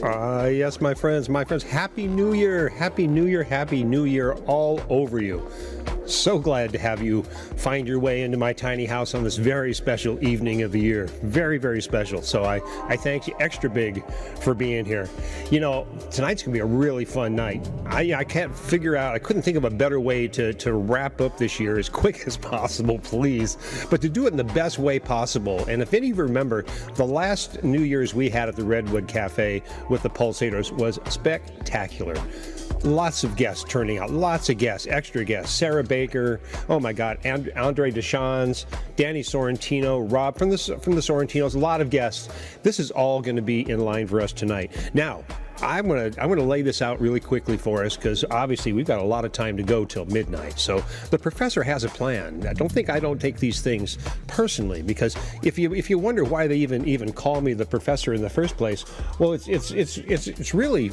Yes, my friends, Happy New Year, Happy New Year, Happy New Year all over you. So glad to have you find your way into my tiny house on this very special evening of the year. Very, very special. So I thank you extra big for being here. You know, tonight's going to be a really fun night. I couldn't think of a better way to wrap up this year as quick as possible, please, but to do it in the best way possible. And if any of you remember, the last New Year's we had at the Redwood Cafe with the Pulsators was spectacular. Lots of guests turning out, lots of guests, extra guests. Sarah Baker, oh my God, Andre Deschamps, Danny Sorrentino, Rob from the Sorrentinos, a lot of guests. This is all going to be in line for us tonight. Now, I'm gonna lay this out really quickly for us because obviously we've got a lot of time to go till midnight. So the professor has a plan. I don't take these things personally, because if you wonder why they even call me the professor in the first place, well, it's really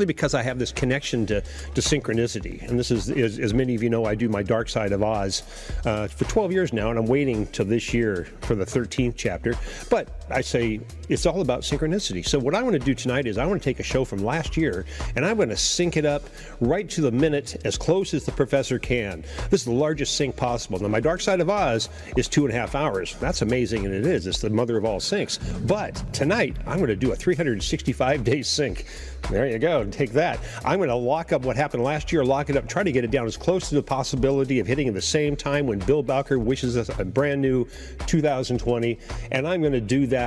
because I have this connection to synchronicity. And this is, as many of you know, I do my Dark Side of Oz for 12 years now, and I'm waiting till this year for the 13th chapter. But I say it's all about synchronicity. So what I want to do tonight is I want to take a show from last year, and I'm going to sync it up right to the minute, as close as the professor can. This is the largest sync possible. Now, my Dark Side of Oz is 2.5 hours. That's amazing, and it is. It's the mother of all syncs. But tonight, I'm going to do a 365-day sync. There you go. Take that. I'm going to lock up what happened last year, lock it up, try to get it down as close to the possibility of hitting at the same time when Bill Bowker wishes us a brand new 2020. And I'm going to do that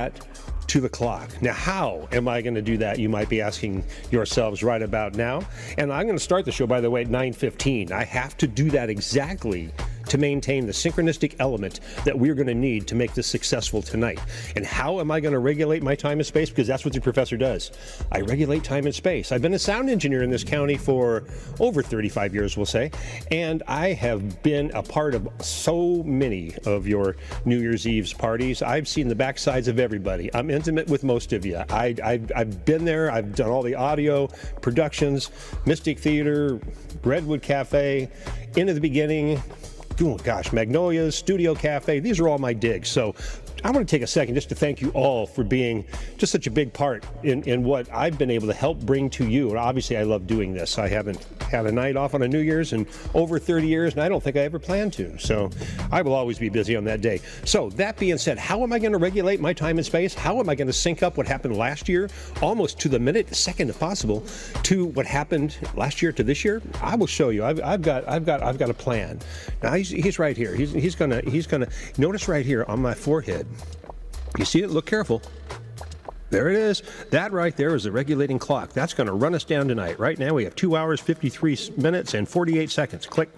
to the clock. Now, how am I going to do that? You might be asking yourselves right about now. And I'm going to start the show, by the way, at 9:15. I have to do that exactly to maintain the synchronistic element that we're going to need to make this successful tonight. And how am I going to regulate my time and space? Because that's what the professor does. I regulate time and space. I've been a sound engineer in this county for over 35 years, we'll say, and I have been a part of so many of your New Year's Eve's parties. I've seen the backsides of everybody. I'm intimate with most of you. I've been there. I've done all the audio productions, Mystic Theater, Redwood Cafe, Into the Beginning, oh gosh, Magnolia's, Studio Cafe. These are all my digs. So I want to take a second just to thank you all for being just such a big part in what I've been able to help bring to you. And obviously, I love doing this. I haven't had a night off on a New Year's in over 30 years, and I don't think I ever plan to. So I will always be busy on that day. So that being said, how am I going to regulate my time and space? How am I going to sync up what happened last year, almost to the minute, second if possible, to what happened last year to this year? I will show you. I've got a plan. Now he's right here. He's gonna notice right here on my forehead. You see it? Look careful. There it is. That right there is the regulating clock. That's going to run us down tonight. Right now we have 2 hours, 53 minutes, and 48 seconds. Click.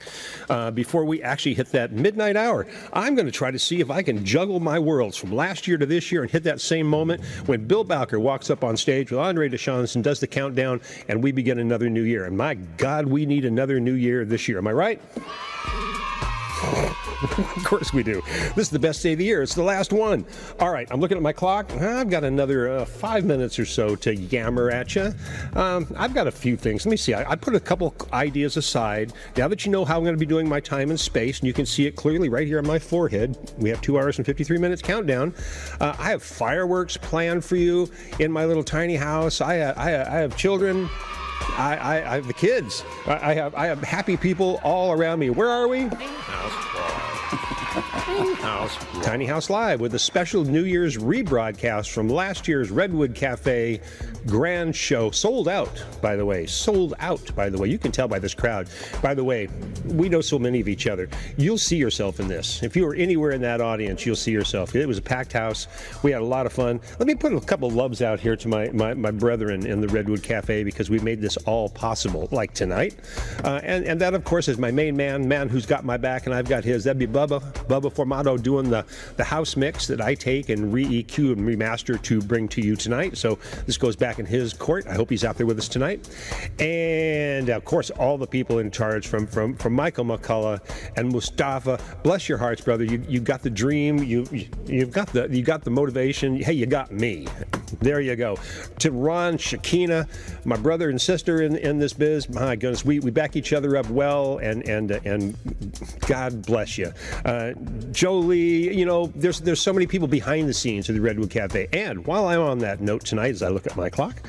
Before we actually hit that midnight hour, I'm going to try to see if I can juggle my worlds from last year to this year and hit that same moment when Bill Bowker walks up on stage with Andre Deschamps and does the countdown, and we begin another new year. And my God, we need another new year this year. Am I right? Of course we do. This is the best day of the year. It's the last one. All right, I'm looking at my clock. I've got another 5 minutes or so to yammer at you. I've got a few things. Let me see. I put a couple ideas aside. Now that you know how I'm going to be doing my time and space, and you can see it clearly right here on my forehead, we have 2 hours and 53 minutes countdown. I have fireworks planned for you in my little tiny house. I have children. I have the kids. I have happy people all around me. Where are we? Tiny House Live with a special New Year's rebroadcast from last year's Redwood Cafe grand show. Sold out, by the way. Sold out, by the way. You can tell by this crowd. By the way, we know so many of each other. You'll see yourself in this. If you were anywhere in that audience, you'll see yourself. It was a packed house. We had a lot of fun. Let me put a couple loves out here to my brethren in the Redwood Cafe, because we made this all possible, like tonight. And that, of course, is my main man who's got my back and I've got his. That'd be Bubba Formato doing the house mix that I take and re-EQ and remaster to bring to you tonight. So this goes back in his court. I hope he's out there with us tonight. And of course, all the people in charge from Michael McCullough and Mustafa. Bless your hearts, brother. You got the dream. You got the motivation. Hey, you got me. There you go. To Ron, Shakina, my brother and sister in this biz, my goodness, we back each other up well, and God bless you. Jolie, you know, there's so many people behind the scenes of the Redwood Cafe. And while I'm on that note tonight, as I look at my clock,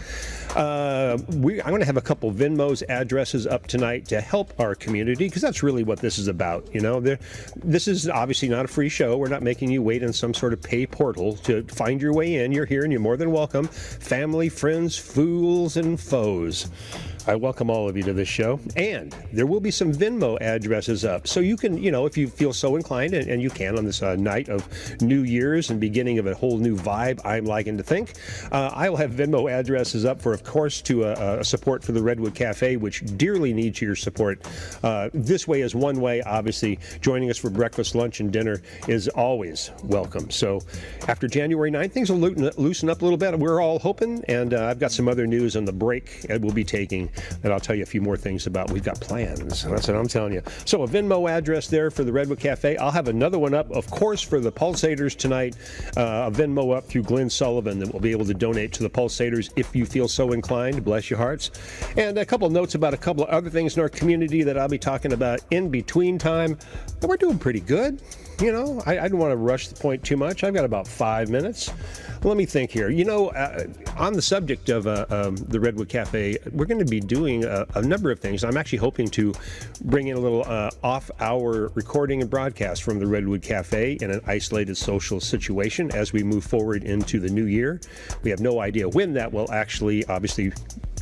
I'm going to have a couple Venmo's addresses up tonight to help our community, because that's really what this is about. You know, this is obviously not a free show. We're not making you wait in some sort of pay portal to find your way in. You're here and you're more than welcome. Family, friends, fools, and foes. I welcome all of you to this show, and there will be some Venmo addresses up, so you can, you know, if you feel so inclined, and you can on this night of New Year's and beginning of a whole new vibe, I'm liking to think. I will have Venmo addresses up for, of course, to support for the Redwood Cafe, which dearly needs your support. This way is one way. Obviously, joining us for breakfast, lunch, and dinner is always welcome. So after January 9th, things will loosen up a little bit. We're all hoping, and I've got some other news on the break that we'll be taking that I'll tell you a few more things about. We've got plans. That's what I'm telling you. So a Venmo address there for the Redwood Cafe. I'll have another one up, of course, for the Pulsators tonight. A Venmo up through Glenn Sullivan that will be able to donate to the Pulsators if you feel so inclined. Bless your hearts. And a couple notes about a couple of other things in our community that I'll be talking about in between time. We're doing pretty good. You know, I don't want to rush the point too much. I've got about 5 minutes. Let me think here. You know, on the subject of the Redwood Cafe, we're going to be doing a number of things. I'm actually hoping to bring in a little off-hour recording and broadcast from the Redwood Cafe in an isolated social situation as we move forward into the new year. We have no idea when that will actually, obviously,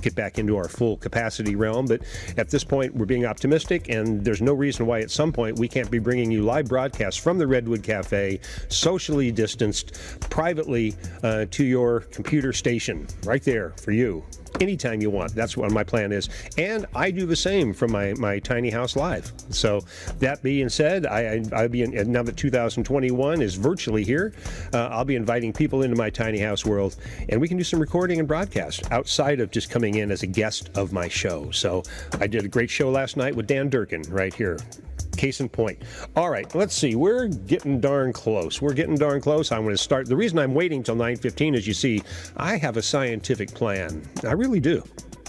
get back into our full capacity realm, but at this point we're being optimistic, and there's no reason why at some point we can't be bringing you live broadcasts from the Redwood Cafe, socially distanced, privately to your computer station right there for you anytime you want. That's what my plan is, and I do the same from my tiny house live. So that being said, I'll be now that 2021 is virtually here, I'll be inviting people into my tiny house world, and we can do some recording and broadcast outside of just coming in as a guest of my show. So I did a great show last night with Dan Durkin right here. Case in point. All right, let's see. We're getting darn close. I'm going to start. The reason I'm waiting till 9:15 is, you see, I have a scientific plan. I really do.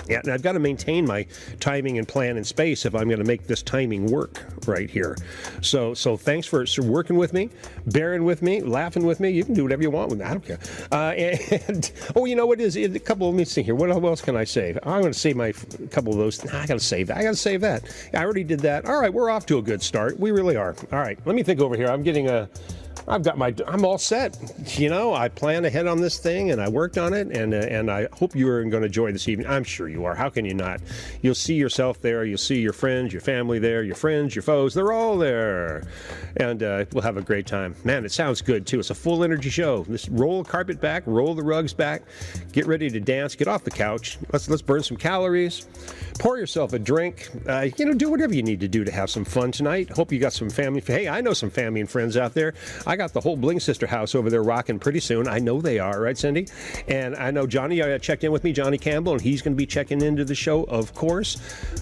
Yeah, and I've got to maintain my timing and plan and space if I'm going to make this timing work right here. So thanks for working with me, bearing with me, laughing with me. You can do whatever you want with me. I don't care. And oh, you know what is a couple? Let me see here. What else can I save? I'm going to save my couple of those. I got to save that. I got to save that. I already did that. All right, we're off to a good start. We really are. All right, let me think over here. I'm all set. You know, I planned ahead on this thing, and I worked on it, and I hope you are going to enjoy this evening. I'm sure you are. How can you not? You'll see yourself there. You'll see your friends, your family there, your friends, your foes. They're all there, and we'll have a great time. Man, it sounds good too. It's a full energy show. Just roll the carpet back, roll the rugs back, get ready to dance, get off the couch. Let's burn some calories. Pour yourself a drink. You know, do whatever you need to do to have some fun tonight. Hope you got some family. Hey, I know some family and friends out there. I got the whole Bling Sister house over there rocking pretty soon. I know they are, right, Cindy? And I know Johnny checked in with me, Johnny Campbell, and he's going to be checking into the show, of course.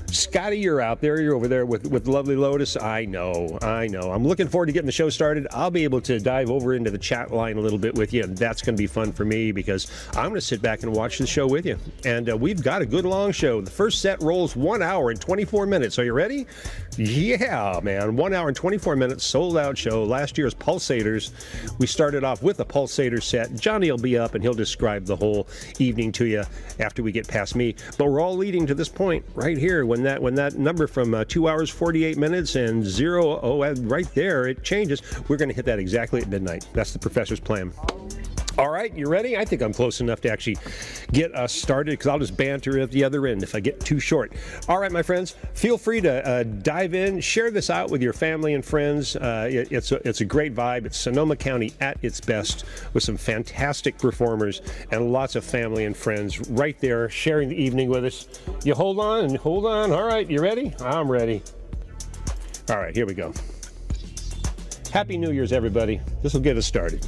Scotty, you're out there. You're over there with Lovely Lotus. I know. I'm looking forward to getting the show started. I'll be able to dive over into the chat line a little bit with you, and that's going to be fun for me because I'm going to sit back and watch the show with you. And we've got a good long show. The first set rolls 1 hour and 24 minutes. Are you ready? Yeah, man. 1 hour and 24 minutes, sold out show. Last year's Pulsators. We started off with a Pulsator set. Johnny will be up and he'll describe the whole evening to you after we get past me. But we're all leading to this point right here when that number from 2 hours 48 minutes and right there, it changes. We're going to hit that exactly at midnight. That's the professor's plan. All right, you ready? I think I'm close enough to actually get us started because I'll just banter at the other end if I get too short. All right, my friends, feel free to dive in, share this out with your family and friends. It's a great vibe. It's Sonoma County at its best with some fantastic performers and lots of family and friends right there sharing the evening with us. You hold on. All right, you ready? I'm ready. All right, here we go. Happy New Year's, everybody. This will get us started.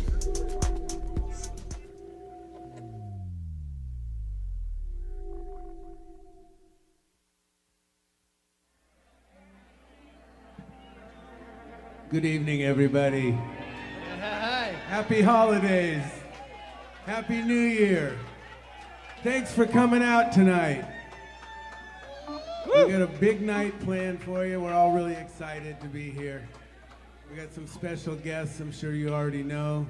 Good evening, everybody. Hi. Happy holidays. Happy New Year. Thanks for coming out tonight. We got a big night planned for you. We're all really excited to be here. We got some special guests I'm sure you already know.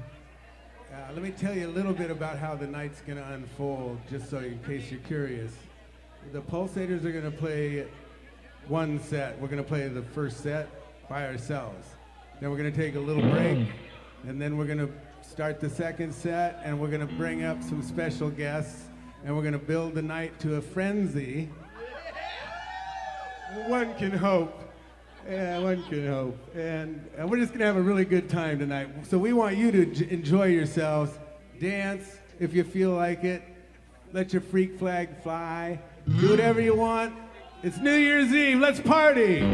Let me tell you a little bit about how the night's going to unfold, just so in case you're curious. The Pulsators are going to play one set. We're going to play the first set by ourselves. Then we're going to take a little break, and then we're going to start the second set, and we're going to bring up some special guests, and we're going to build the night to a frenzy. One can hope. Yeah, one can hope. And we're just going to have a really good time tonight. So we want you to enjoy yourselves. Dance if you feel like it. Let your freak flag fly. Do whatever you want. It's New Year's Eve. Let's party.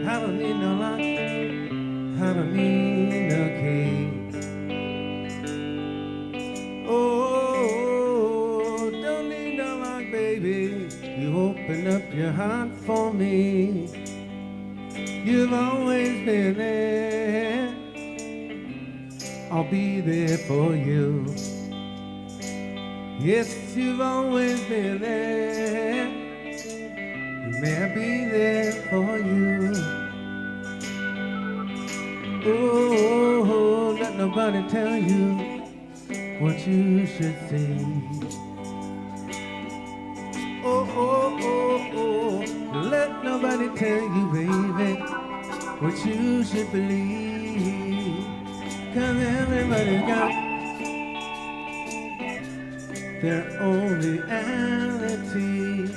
I don't need no luck, I don't need no key. Oh, don't need no luck, baby. You open up your heart for me. You've always been there. I'll be there for you. Yes, you've always been there. May I be there for you. Oh, let nobody tell you what you should see. Oh, oh, oh, oh, let nobody tell you, baby, what you should believe. 'Cause everybody's got their own reality.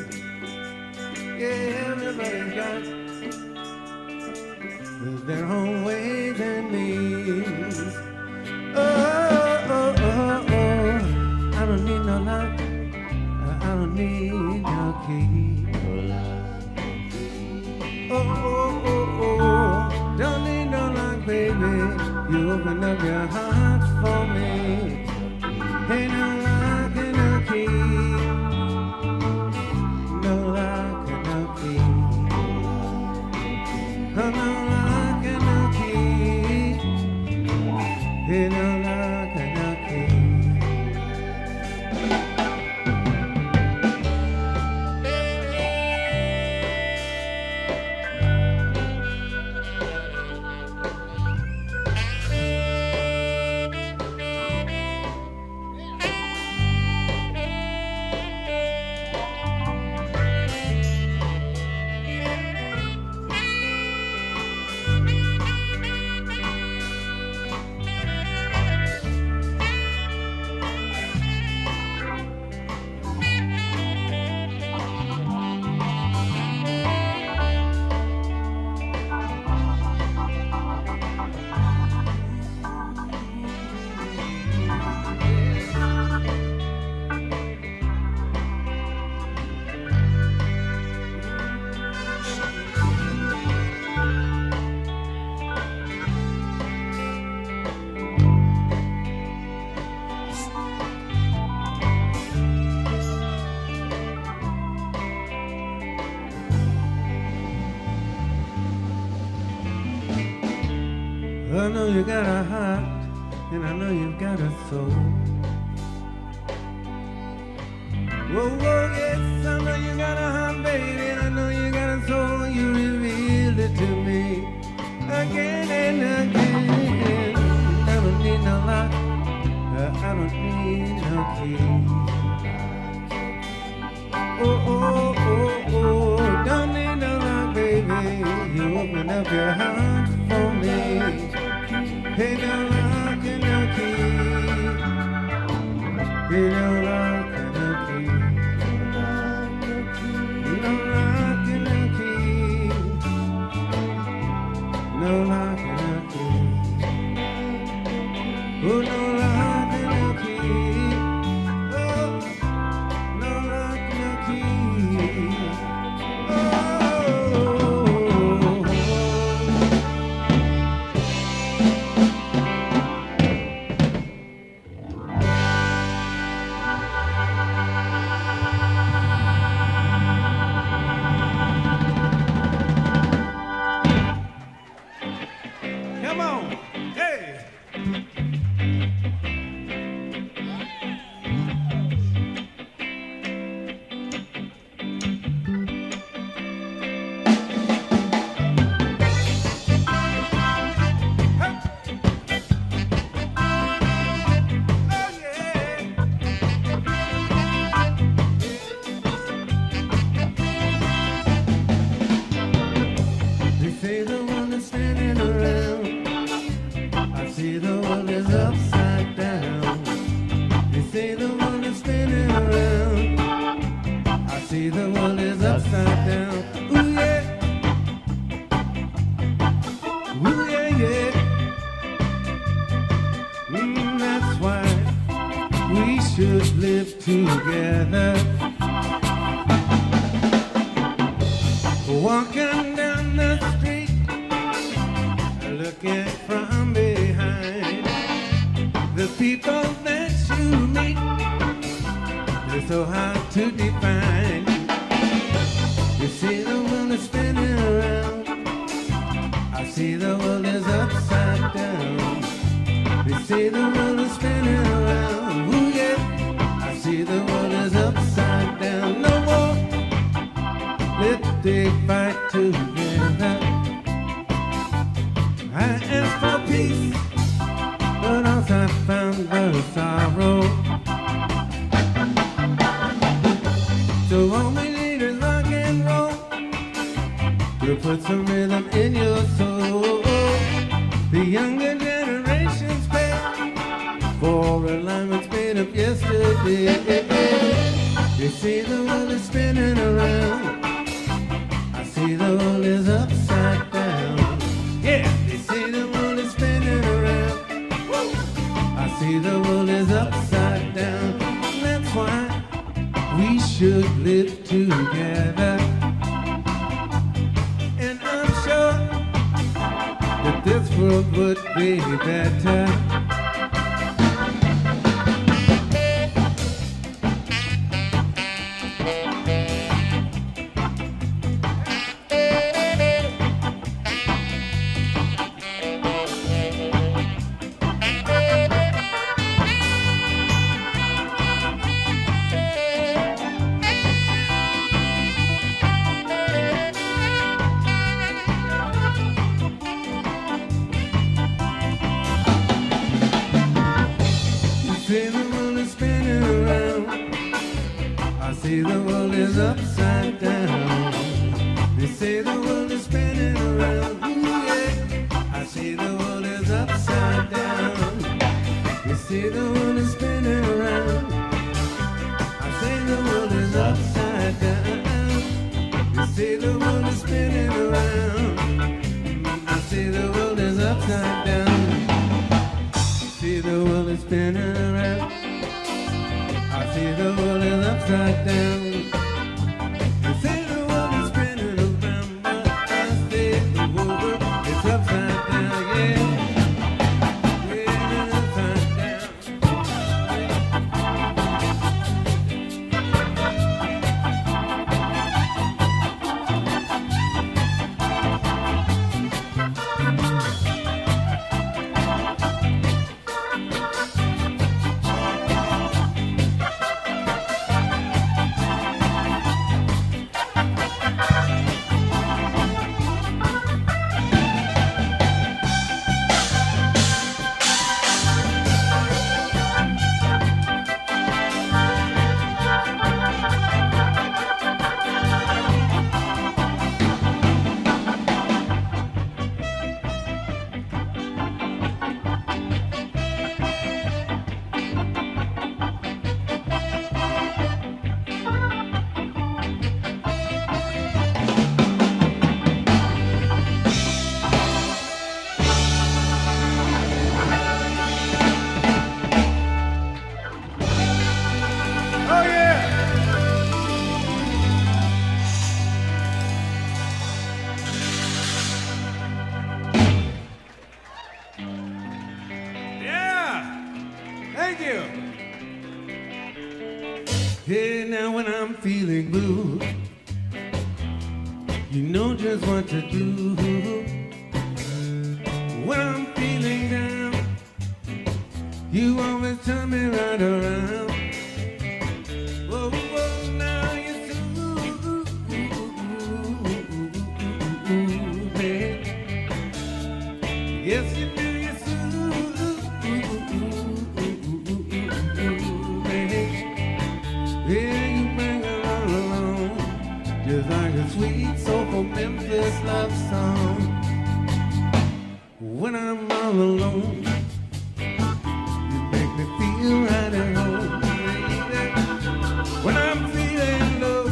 Yeah, everybody's got their own ways and means. Oh, oh, oh, oh, I don't need no lock, I don't need no key. Oh, oh, oh, oh, don't need no lock, baby. You open up your heart for me. Ain't no lock and no key. No lock and no key. Oh, no lock and no key. Ain't no lock and no key. I know you got a heart, and I know you've got a soul. Whoa, whoa, yes, I know you got a heart, baby, and I know you got a soul. You revealed it to me again and again. I don't need no lock, I don't need no key. Oh, oh, oh, oh, don't need no lock, baby. You open up your heart for me. Hey, no lock and no key. Hey, no lock and no key. No lock and no key. No lock and no key. Oh, no lock and no key. Oh, no lock and no key. Oh. live together. Walking down the street, looking from behind. The people that you meet, they're so hard to define. You see the world is spinning around, I see the world is upside down. They say the world is spinning around, ooh yeah, I see the world is upside down. No more, let they fight together. I asked for peace, but all I found was sorrow. So all we need is rock and roll to put some rhythm in your soul. The younger generation's pay for alignments made up yesterday. They say the world is spinning around, I see the world is upside down. Yeah, they say the world is spinning around, woo! I see the world is upside down. That's why we should live together. And I'm sure that this world would be better. See the world is spinning around, I see the world is upside down. They say the world is spinning around, ooh yeah, I see the world is upside down. They say the world is spinning around, I say the world is upside down. They say the world is spinning around, I say the world is upside down. See the world is spinning around, I see the world is upside down. You say the world is spinning around, but I say the world is upside down, yeah. Yeah, it's upside down. Thank you. Hey, now when I'm feeling blue, you know just what to do. When I'm feeling down, you always turn me right around. Whoa, whoa, now you're soothing. Yes, you do. Just like a sweet, soulful Memphis love song. When I'm all alone, you make me feel right at home, baby. When I'm feeling low,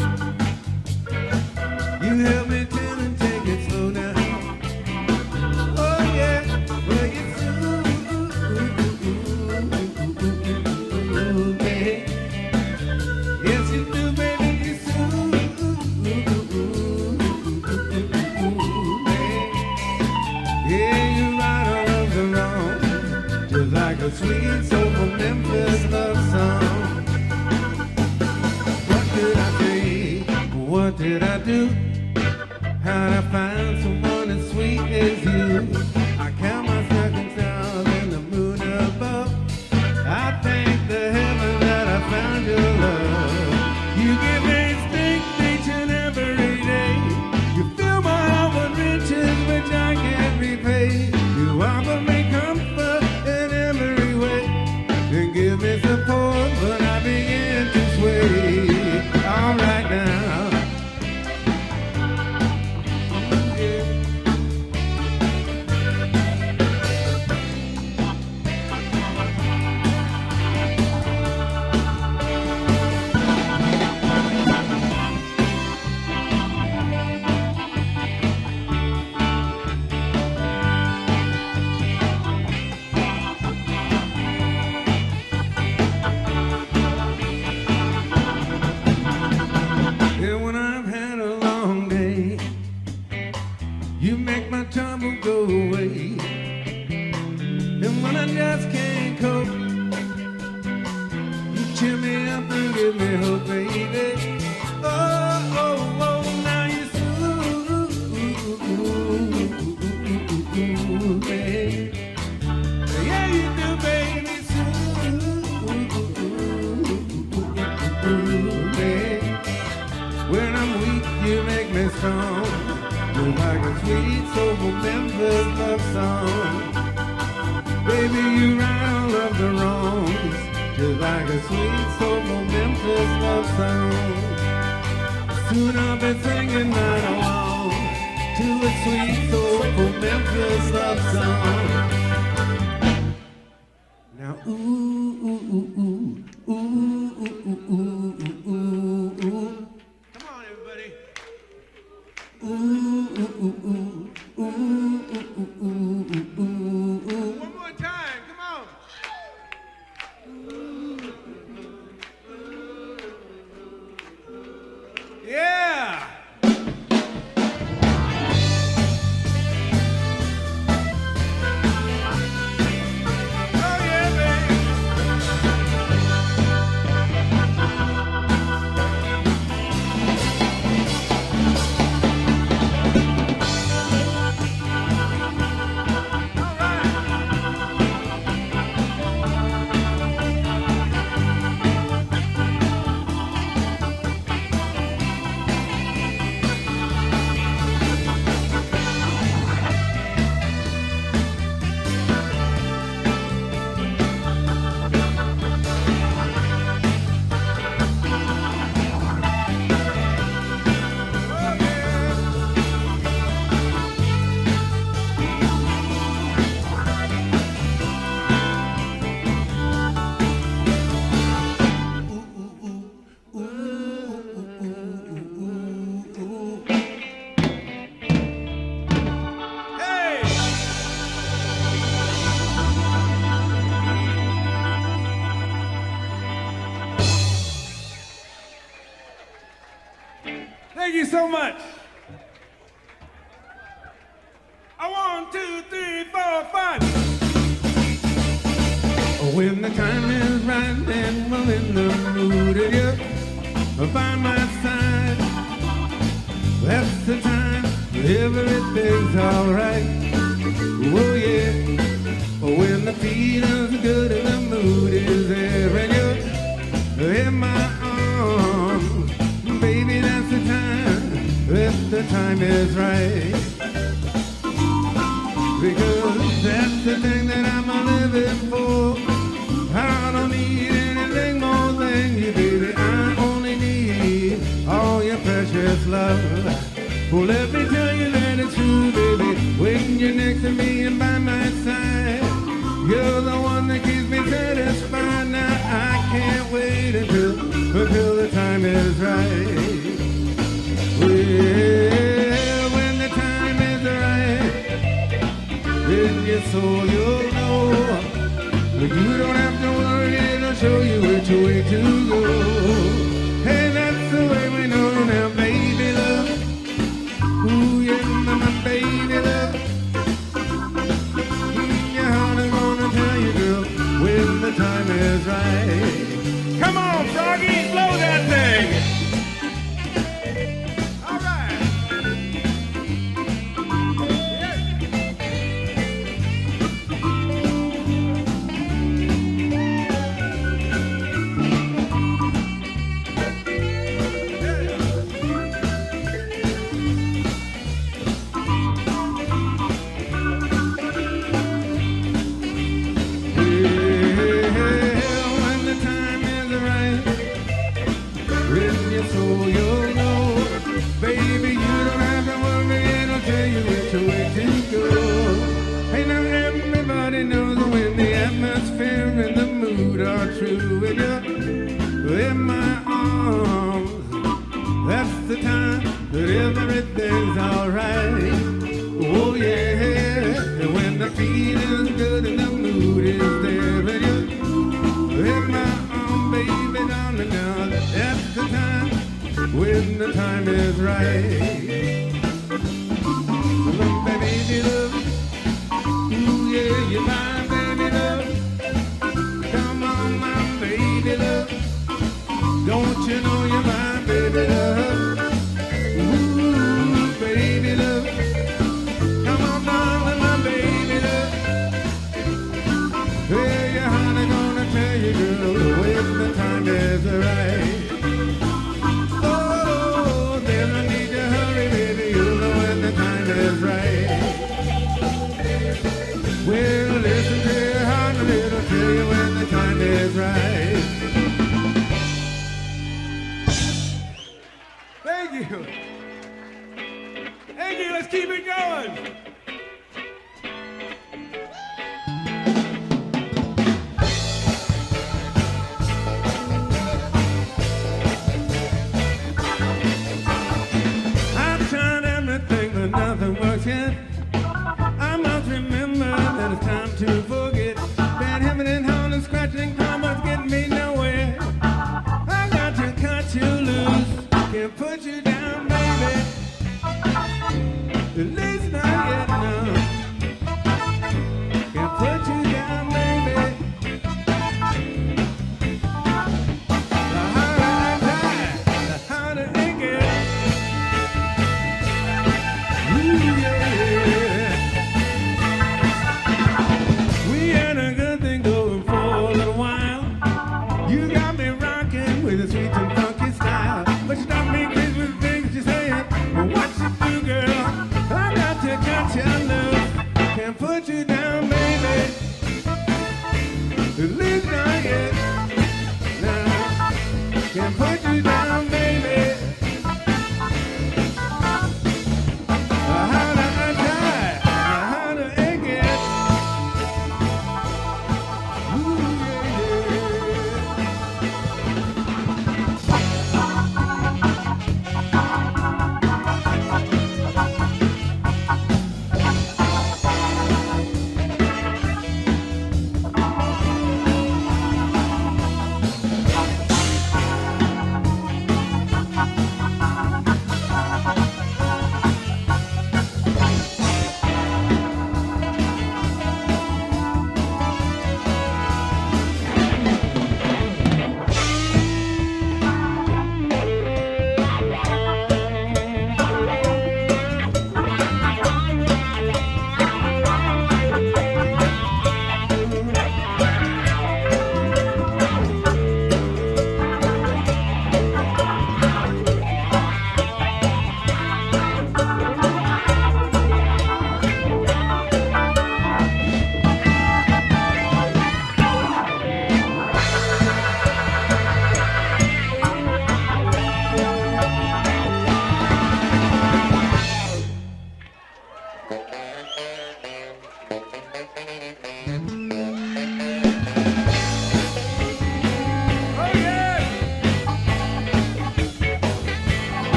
you help me tell and take it slow down. Oh yeah. a sweet soulful Memphis love song. What did I say? What did I do? How'd I find someone as sweet as you? I count my seconds down in the moon above. I thank the heaven that I found your love. You give me strength each and every day. You fill my heart with riches which I can't repay. You offer me comfort in every way and give me support when I begin to sway. All right now. Go away. And when I just can't cope, you cheer me up and give me hope, baby. Oh, oh, oh, now you're soothing. Yeah, you do, baby, soothing. When I'm weak, you make me strong. You're like a sweet, soulful Memphis love song. Baby, you right all of the wrongs. Just like a sweet, soulful Memphis love song. Soon I'll be singing right along to a sweet, soulful Memphis love song. Now, ooh, ooh, ooh, ooh, ooh, ooh, ooh, ooh, ooh, ooh. Come on, everybody. Ooh, ooh, ooh, ooh, ooh, ooh, ooh, ooh, ooh, ooh. One more time, come on. Yeah. Oh yeah, baby. Thank you so much. 1, 2, 3, 4, 5. When the time is right and I'm in the mood, and you're by my side, that's the time everything's alright. Oh yeah. When the feeling's good and the mood is there, and you're in my arms, baby, that's the time, if the time is right. Because that's the thing that I'm living for. I don't need anything more than you, baby. I only need all your precious love. Well, let me tell you that it's true, baby. When you're next to me and by my side, you're the one that keeps me satisfied. Now I can't wait until the time is right. Well, when the time is right, in your soul you'll know. But you don't have to worry, it'll show you which way to go. Hey, that's the way we know now, baby love. Ooh, yeah, my baby love. Your heart is gonna tell you, girl, is right. Come on, Froggy, blow that thing. All right. True when you're in my arms, that's the time that everything's alright. Oh yeah, and when the feeling's good and the mood is there, when you're in my arms, baby, darling, now that's the time when the time is right. Love, baby, love, ooh yeah, you're my baby love. Baby love, don't you know you're my baby love? Ooh, baby love, come on, darling, my baby love. Hey, your honey gonna tell you, girl, when the time is right. Oh, then I need to hurry, baby, you'll know when the time is right. Well, listen to your heart, it'll tell you when the time is right. Thank you. Thank you. Let's keep it going. I've tried everything, but nothing works yet. I must remember that it's time to forget. Bad hemming and howling, scratching, comments getting me nowhere. I got to cut you loose. Can't put you down, baby. At least not yet, no. Can't put you down, baby. The harder I die, the harder it gets. Ooh, yeah. We had a good thing going for a little while. You got me rocking with a sweet and funky style. But you don't make crazy with the things you say. Well, what you do, girl? I got to cut you loose. Can't put you down, baby. At least not yet. No, can't put you down, baby. The harder I try, the harder it gets. Ooh, yeah,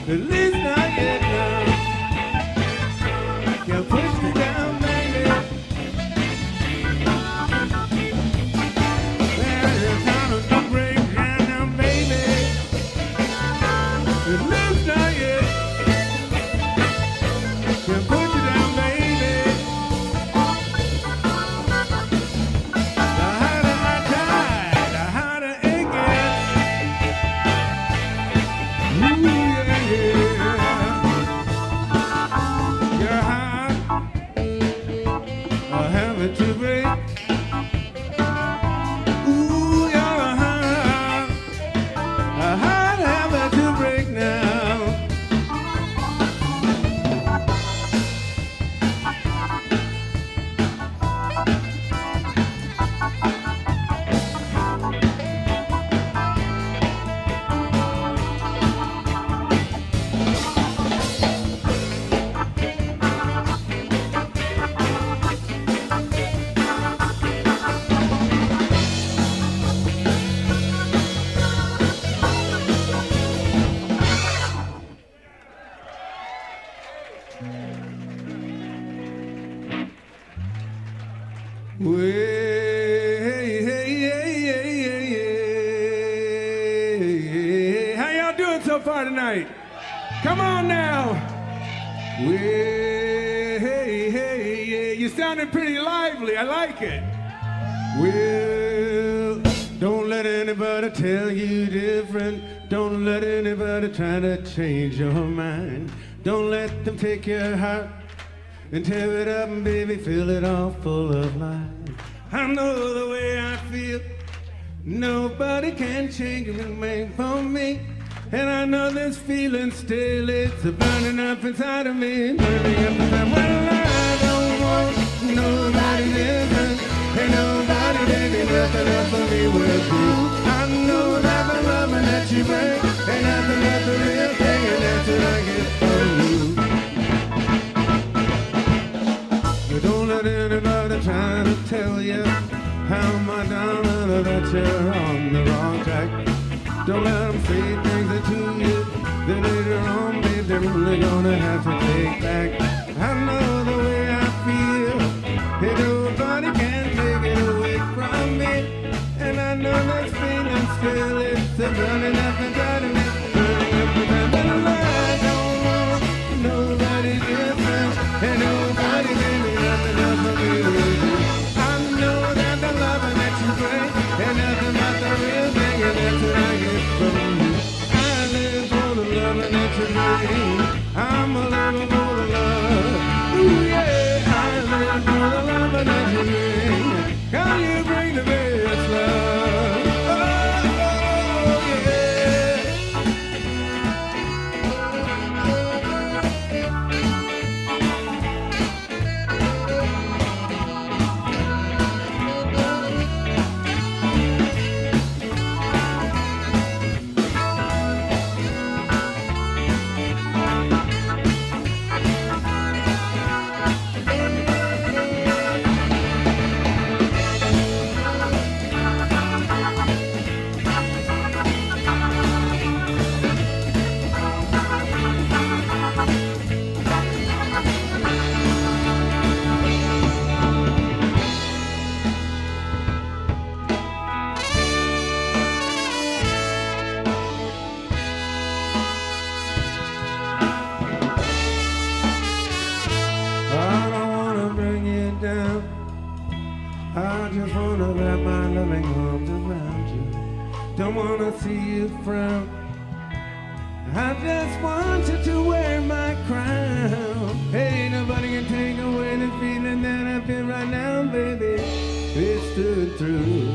At least not yet now. How y'all doing so far tonight? Come on now. You're sounding pretty lively. I like it. Well, don't let anybody tell you different. Don't let anybody try to change your mind. Don't let them take your heart and tear it up and baby fill it all full of lies. I know the way I feel. Nobody can change me for me. And I know this feeling still, it's a burning up inside of me, burning up inside. Well, I don't want nobody different. Ain't nobody baby nothing else for me will do. I know that the loving that you bring ain't nothing but the real thing, and that's what I get from you. But don't let anybody try to tell you how my darling that you're on the wrong track. Don't let them say things to you that later on, babe, they're really gonna have to take back. I know the way I feel, and nobody can take it away from me. And I know that feeling still is burning up inside of me, burning up inside. But I don't want nobody different, and nobody baby nothing else for me to do. I know that the loving that you bring ain't nothing but the real thing, and that's what I get from you. I live for the loving that you bring. I'm a little for the love. Ooh yeah, I live for the loving that you bring. How you bring the best love. Oh yeah. I don't wanna bring you down. I just wanna wrap my loving arms around you. Don't wanna see you frown. I just want you to wear my crown. Hey, nobody can take away the feeling that I feel right now, baby. It stood through.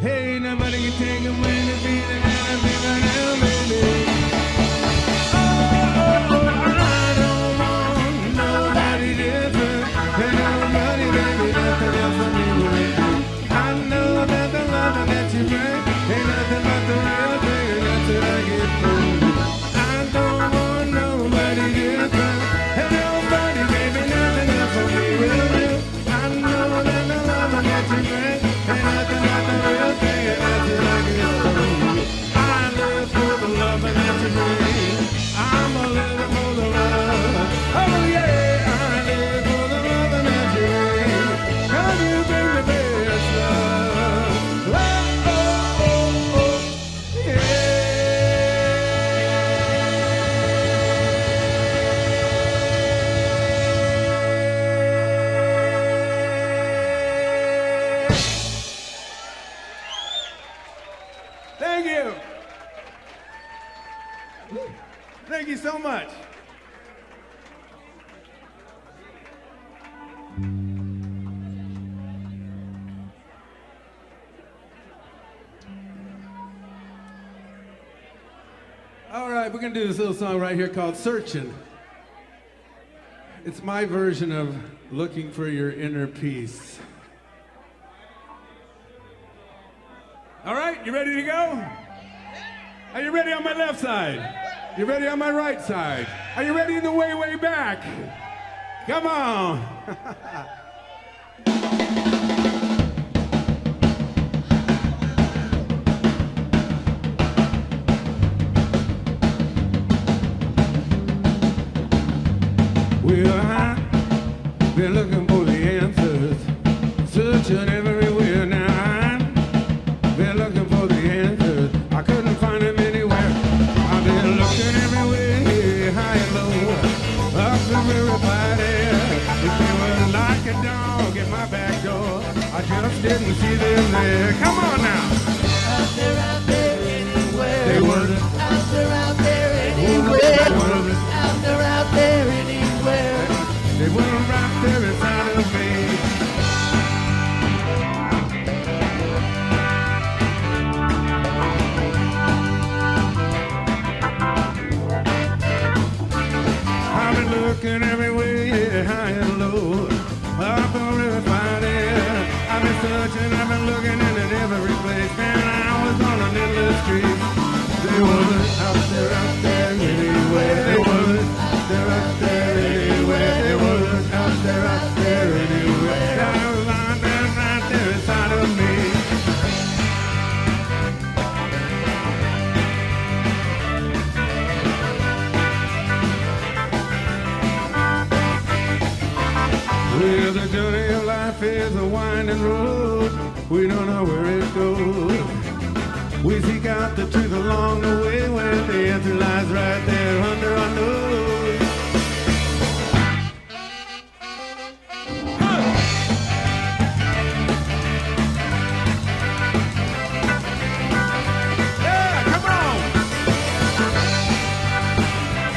Hey, nobody can take away the feeling that I feel right now, baby. Thank you. Thank you so much. All right, we're gonna do this little song right here called Searching. It's my version of Looking for Your Inner Peace. All right, you ready to go? Are you ready on my left side? You ready on my right side? Are you ready in the way, way back? Come on. Well, I've been looking for the answers, searching everywhere now. I've been looking for the answers, I couldn't find them anywhere. I've been looking everywhere, high and low, up to everybody. If they were like a dog at my back door, I just didn't see them there. Come on now. Out there, anywhere. They weren't out there, anywhere. Out there, anywhere. They weren't right there inside of me. I've been looking everywhere, high and low, up for everybody. I've been searching, I've been looking in every place. Man, I was on an endless street. They weren't out there anywhere. They weren't out there anywhere. They weren't out there anywhere. I was right there inside of me. Well, the journey of life is a winding road. We don't know where it goes. We seek out the truth along the way when the answer lies right there under our nose. Yeah, come on!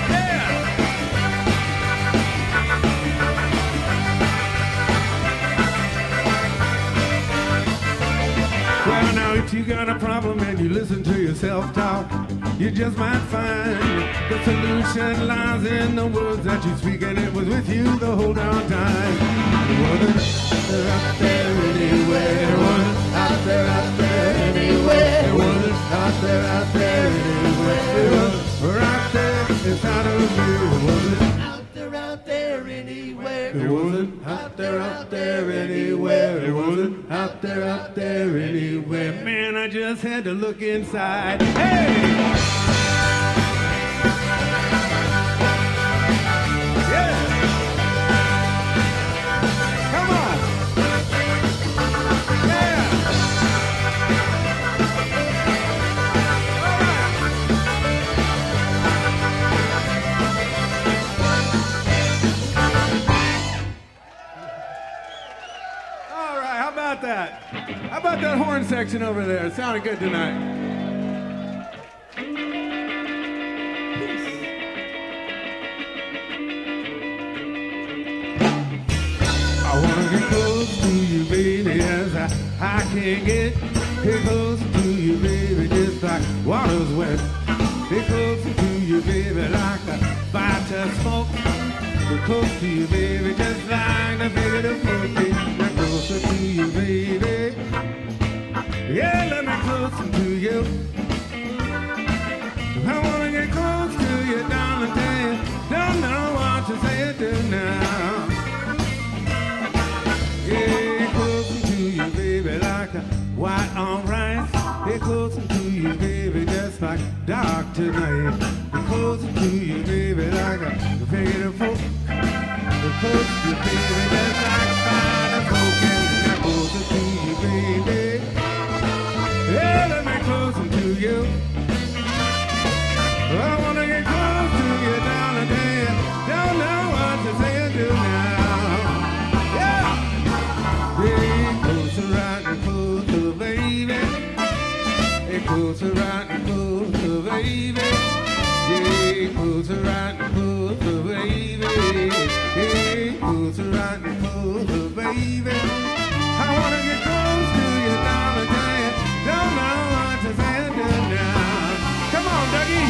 Yeah! Well, now if you got a problem and you listen to your self-talk, you just might find the solution lies in the words that you speak, and it was with you the whole darn time. It wasn't out there anywhere. It wasn't out there anywhere. It wasn't out there anywhere. It was right there inside of me. It wasn't Out there, anywhere. It wasn't out there anywhere. It wasn't out there anywhere. Man, I just had to look inside. Hey! Yeah! Come on! Yeah! All right, how about that? How about that horn section over there? It sounded good tonight. I wanna get close to you, baby, as I can get. Get close to you, baby, just like water's wet. Get close to you, baby, like a fire to smoke. Get close to you, baby, just like the figure of smoke. Get closer to you, baby. Yeah, let me closer to you. I wanna get close to you, darling, tell you, don't know what to say to now. Yeah, closer to you, baby, like a white on rice. Get closer to you, baby, just like dark tonight. Get closer to you, baby, like a figure of folk. Get closer to you, baby, just like fire of folk. Get closer to you, baby. Yeah, let me closer to you. I wanna get close to you, darling, dear. Don't know what to say or do now. Yeah! Get closer, right and closer, baby. Get closer, right and closer, baby. Get closer, right and closer, baby. Get closer, right and closer, baby. I wanna get close to you, darling, dear. Don't know what to say or do now. Come on, Dougie!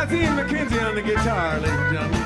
That's Ian McKenzie on the guitar, ladies and gentlemen.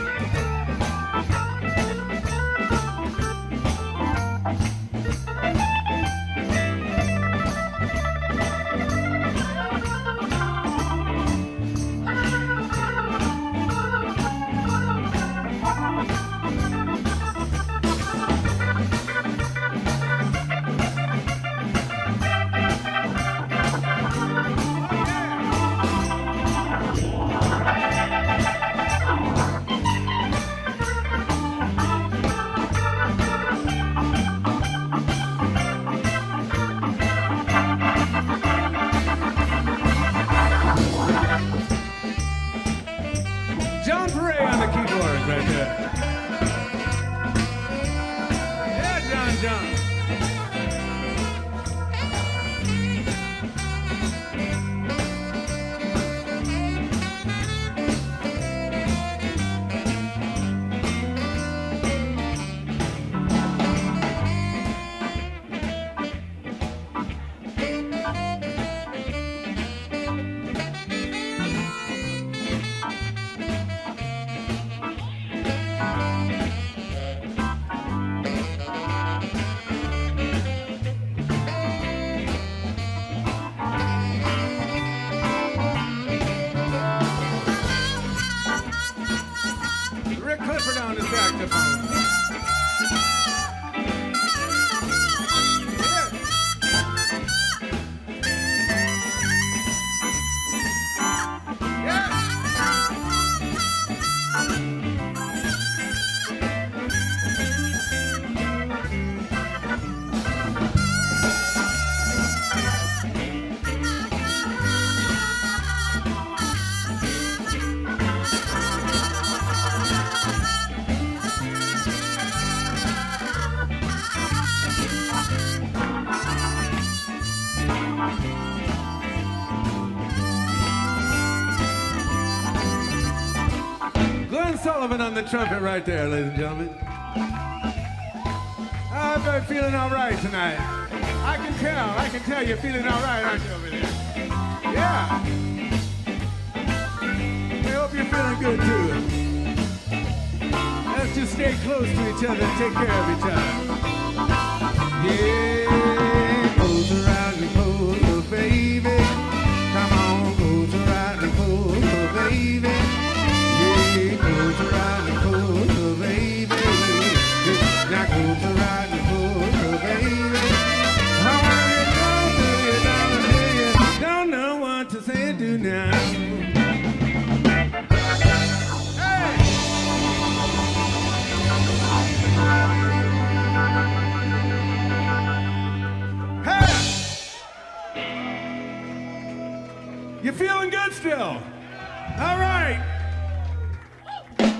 On the trumpet right there, ladies and gentlemen. I'm feeling all right tonight. I can tell you're feeling all right, aren't you, over there? Yeah. I hope you're feeling good, too. Let's just stay close to each other and take care of each other. Yeah, pose around and pose, baby. Come on, pose around and pose, baby. Goes around and pulls, baby. Now goes around and pulls, baby. I want to you, darling, you don't know what to say and do now. Hey! Hey! You feeling good still? All right.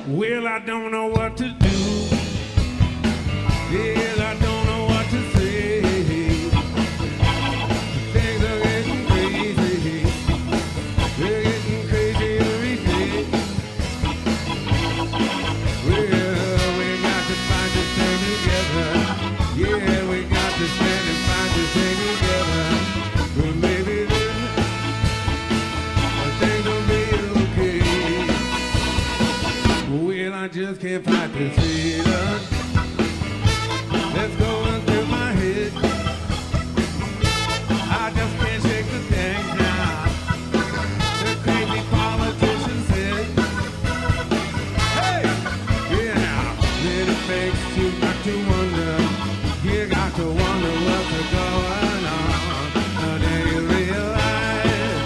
Well, I don't know what to do. Well, I don't know what to say. Things are getting crazy. They're getting crazy every day. Well, we got to find this thing together. Yeah, we got to stand and find this thing together. Well, maybe then things will be okay. Well, I just can't fight this feeling. Let's go through my head. I just can't shake the thing now. The crazy politician said, hey, yeah now. Then it makes you got to wonder. You got to wonder what's going on. And then you realize,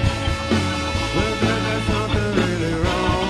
well, there's something really wrong.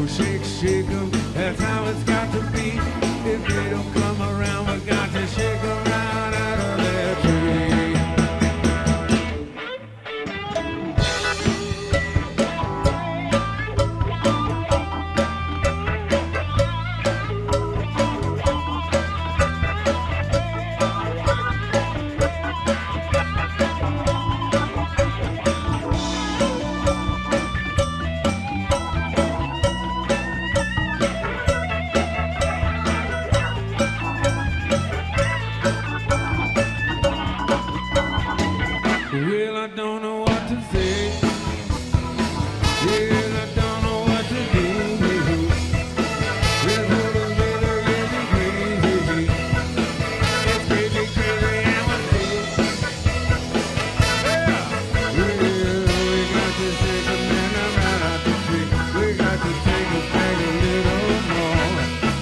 Oh, shake, shake 'em, that's how it's got to be. If they don't come around, we got to shake 'em right out of their tree. Well, I don't know what to say. Well, I don't know what to do. This world is really, really crazy. It's crazy, crazy, and what's true. Yeah. Well, we got to take a minute right out the tree. We got to take us back a little more.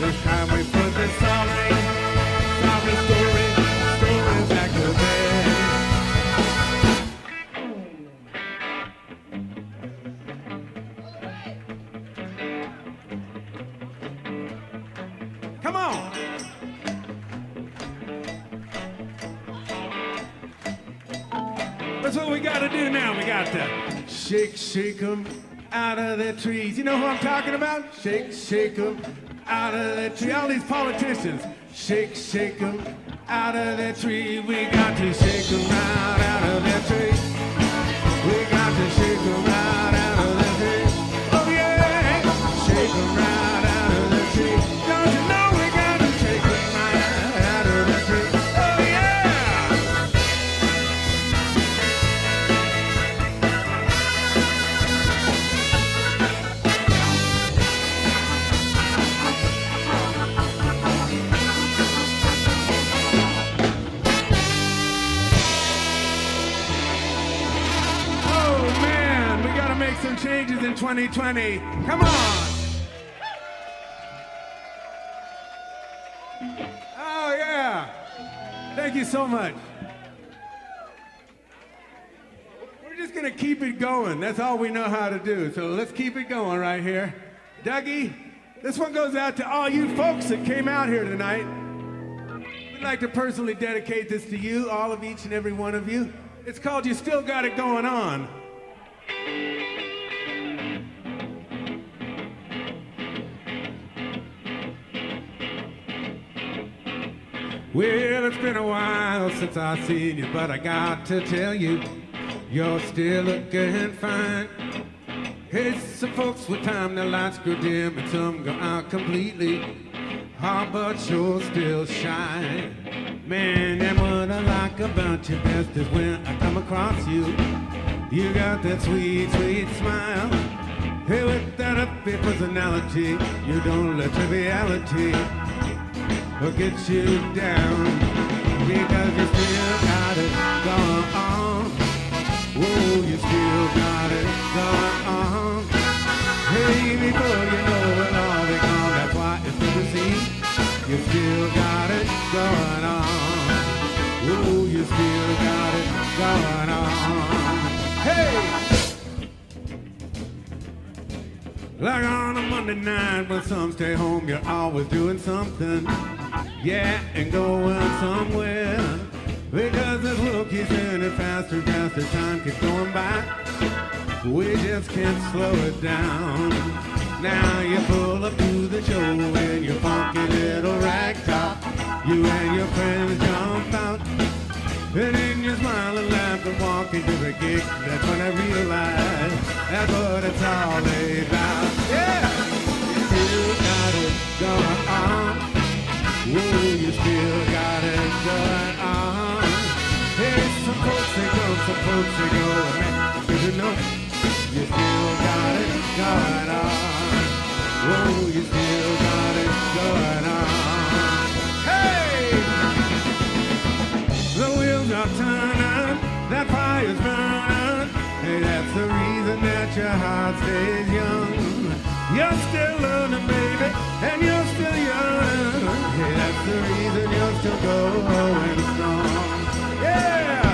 This time we put this softly story back to bed. Come on. That's what we got to do now. We got to shake 'em out of their trees. You know who I'm talking about? Shake 'em out of their tree. All these politicians. Shake 'em out of their tree. We got to shake 'em right out of their tree. We got to shake 'em right out of their tree. Oh yeah, shake 'em right out of their tree. Don't you know we got to shake 'em right out of their tree? Oh yeah. Oh man, we got to make some changes in 2020. Come on. Oh yeah. Thank you so much. We're just gonna keep it going. That's all we know how to do. So let's keep it going right here. Dougie, this one goes out to all you folks that came out here tonight. We'd like to personally dedicate this to you, all of each and every one of you. It's called You Still Got It Going On. Well, it's been a while since I've seen you, but I got to tell you, you're still looking fine. Hey, some folks with time, their lights go dim and some go out completely. Oh, but you'll still shine. Man, and what I like about you best is when I come across you. You got that sweet, sweet smile. Hey, with that uppy personality, you don't let triviality get you down, because you still got it going on. Whoa, you still got it going on. Hey, before you know it all, they gone. That's why it's good to see. You still got it going on. Whoa, you still got it going on. Hey! Like on a Monday night when some stay home, you're always doing something. Yeah, and going somewhere. Because this world keeps turning faster and faster, time keeps going by. We just can't slow it down. Now you pull up to the show in your funky little rag top. You and your friends jump out. And then you smile and laugh and walk into the gig. That's when I realize that's what it's all about. Yeah! You still got it going on. Whoa, you still got it going on. Hey, some folks they go, some folks they go. And man, you know, you still got it going on. Whoa, you still got it going on. Hey! The wheels are turning, that fire's burning. Hey, that's the reason that your heart stays young. You're still learning, baby, and you're still young. Hey, that's the reason you're still going strong. Yeah!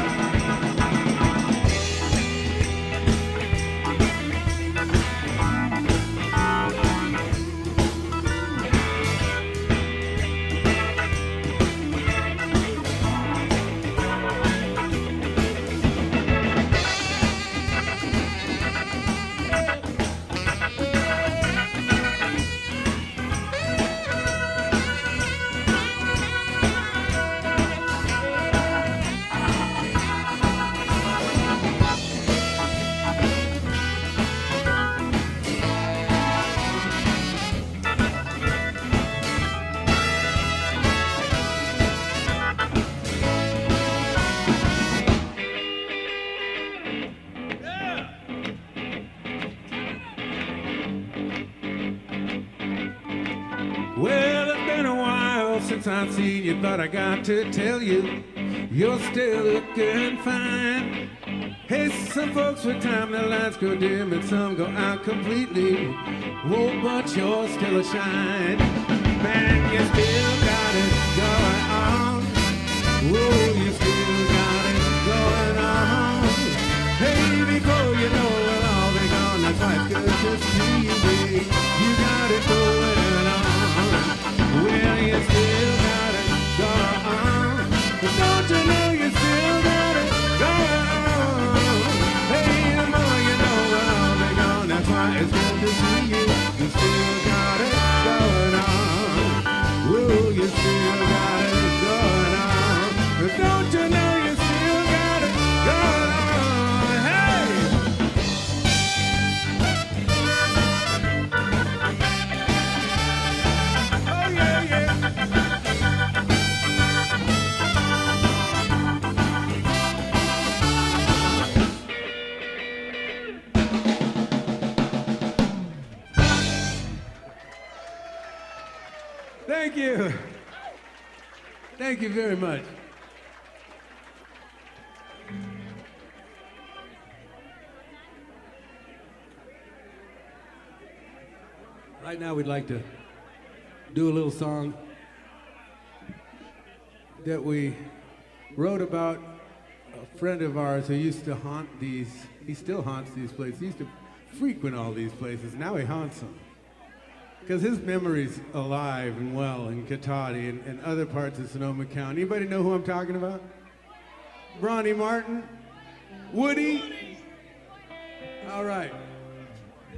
Well, it's been a while since I've seen you, but I got to tell you, you're still looking fine. Hey, some folks with time, the lights go dim and some go out completely. Whoa, but you're still a shine. Man, you still got it going on. Whoa, you still got it going on. Hey, before you know we'll all be gone. That's why it's good to see you, babe. You got it going on. Well, you still got it going on. But don't you know you still got it going on? Hey, the more you know we'll all be gone. That's why it's good to see you. You still got it going on. Whoa, you still got it going on. But don't you know you still got it going on? Hey! Oh, yeah, yeah. Thank you. Thank you very much. Right now we'd like to do a little song that we wrote about a friend of ours who used to haunt these, he still haunts these places. He used to frequent all these places. Now he haunts them. Because his memory's alive and well in Cotati and other parts of Sonoma County. Anybody know who I'm talking about? Bronny Martin? Woody? All right.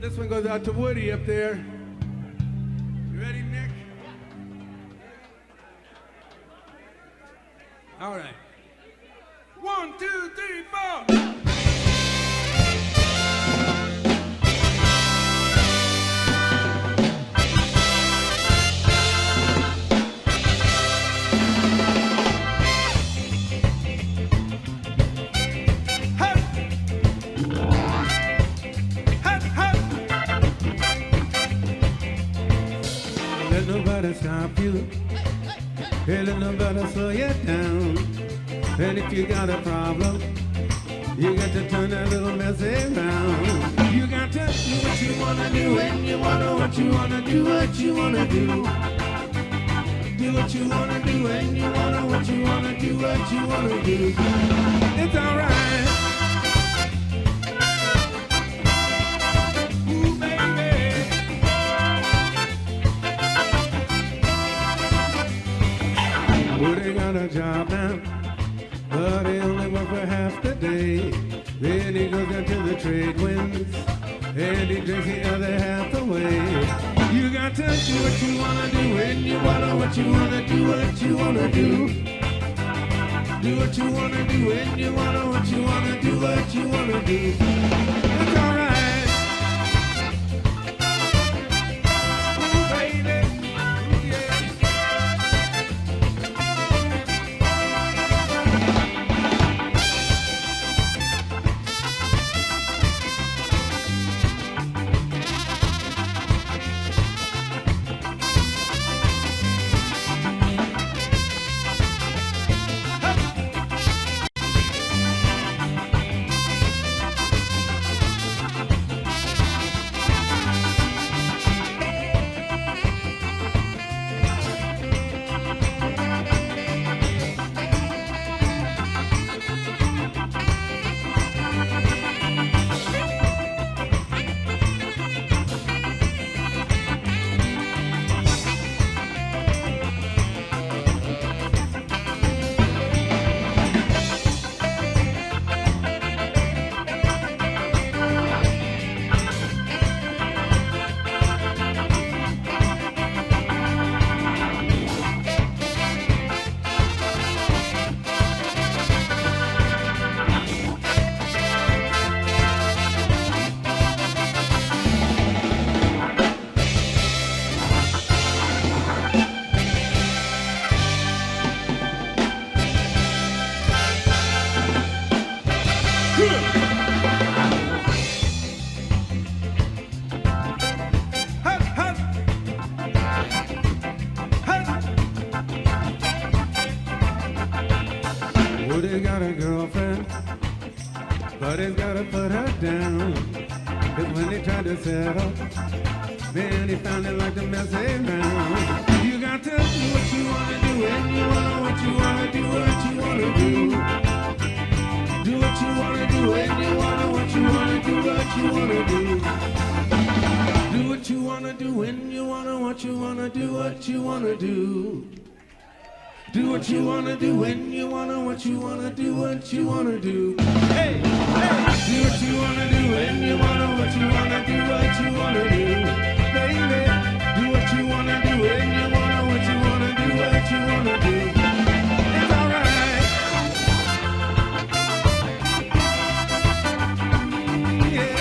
This one goes out to Woody up there. You ready, Nick? All right. 1, 2, 3, 4. Stop you. Hey, let nobody slow you down. And if you got a problem, you got to turn that little mess around. You got to do what you wanna do when you wanna what you wanna do what you wanna do. Do what you wanna do when you wanna what you wanna do what you wanna do. It's alright. Woody got a job now, but he only works for half the day. Then he goes down to the trade winds, and he drinks the other half away. You got to do what you wanna do when you wanna what you wanna do what you wanna do. Do what you wanna do when you wanna what you wanna do what you wanna do. It's alright. put her down. Cause when they tried to settle, then he found it like the mess around. You got to do what you wanna do, and you wanna what you wanna do, what you wanna do. Do what you wanna do, and you wanna what you wanna do, what you wanna do. Do what you wanna do, and you wanna what you wanna do, what you wanna do. Do what you wanna do, and you wanna what you wanna do, what you wanna do. Hey, hey. Do what you wanna do, and you wanna what you wanna do, what you wanna do. Baby, do what you wanna do, and you wanna what you wanna do, what you wanna do. It's alright. Yeah.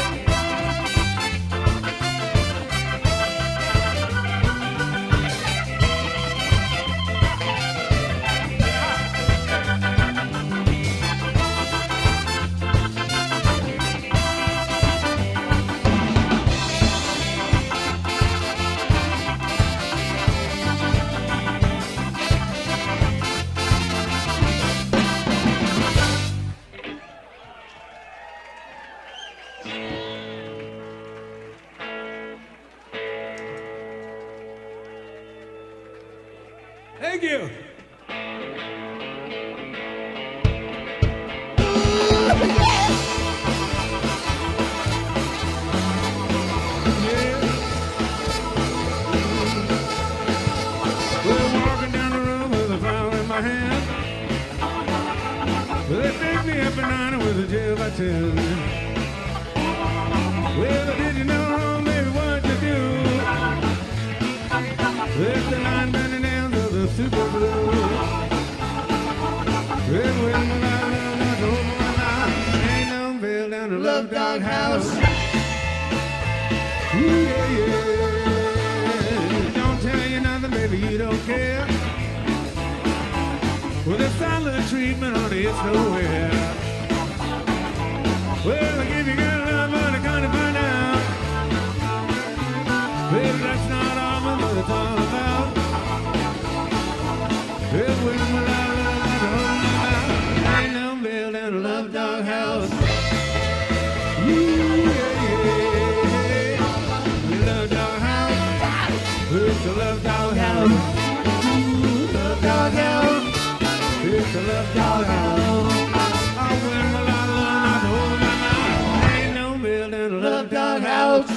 Thank you. We're walking down the road with a flower in my hand. Well, they pick me up at night with a jib I tell you. Well, did you know, baby, what you do? With the line bending nails of the super blue. Redwood Cafe, ain't no bill down the Love Dog House. Ooh, yeah, yeah. Don't tell you nothing, baby, you don't care. Well, the silent treatment, honey, it's nowhere. Well, I give you good love, but I gotta find out. Baby, that's not all what it's all about. Redwood Cafe, ain't no bill down the Love Dog House. Ooh, yeah, yeah. The Love Dog House. It's the Love Dog House. Ooh, Love Dog House. It's the Love Dog House. I win a lot of love, not to hold my mouth. Ain't no bill down the Love Dog House.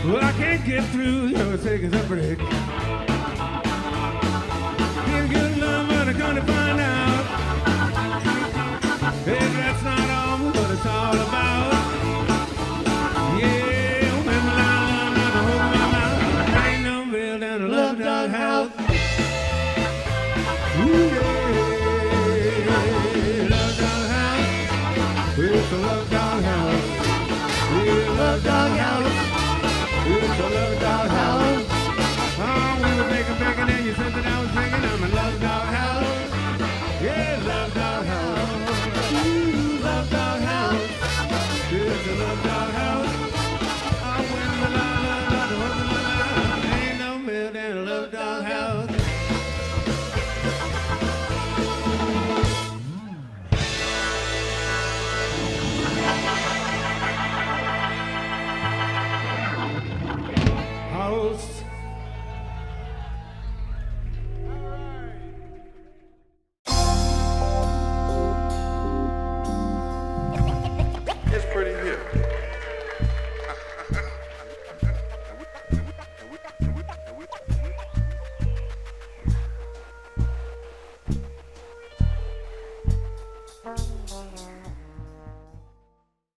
Well, I can't get through, you're taking a break. Get good love, but I'm gonna find out. Hey, that's not all what it's all about. Yeah, when my love, not to hold my mouth. Ain't no bill down the Love Dog House. Ooh, yeah, Love Dog House. It's the Love Dog House. Yeah, Love Dog House. It's a Love Dog House. Oh, we were bacon, and you said that I was bacon. I'm a Love Dog House. Yeah, Love Dog House. Ooh, Love Dog House. It's a Love Dog House. I win the la. Ain't no bill than a Love Dog House. House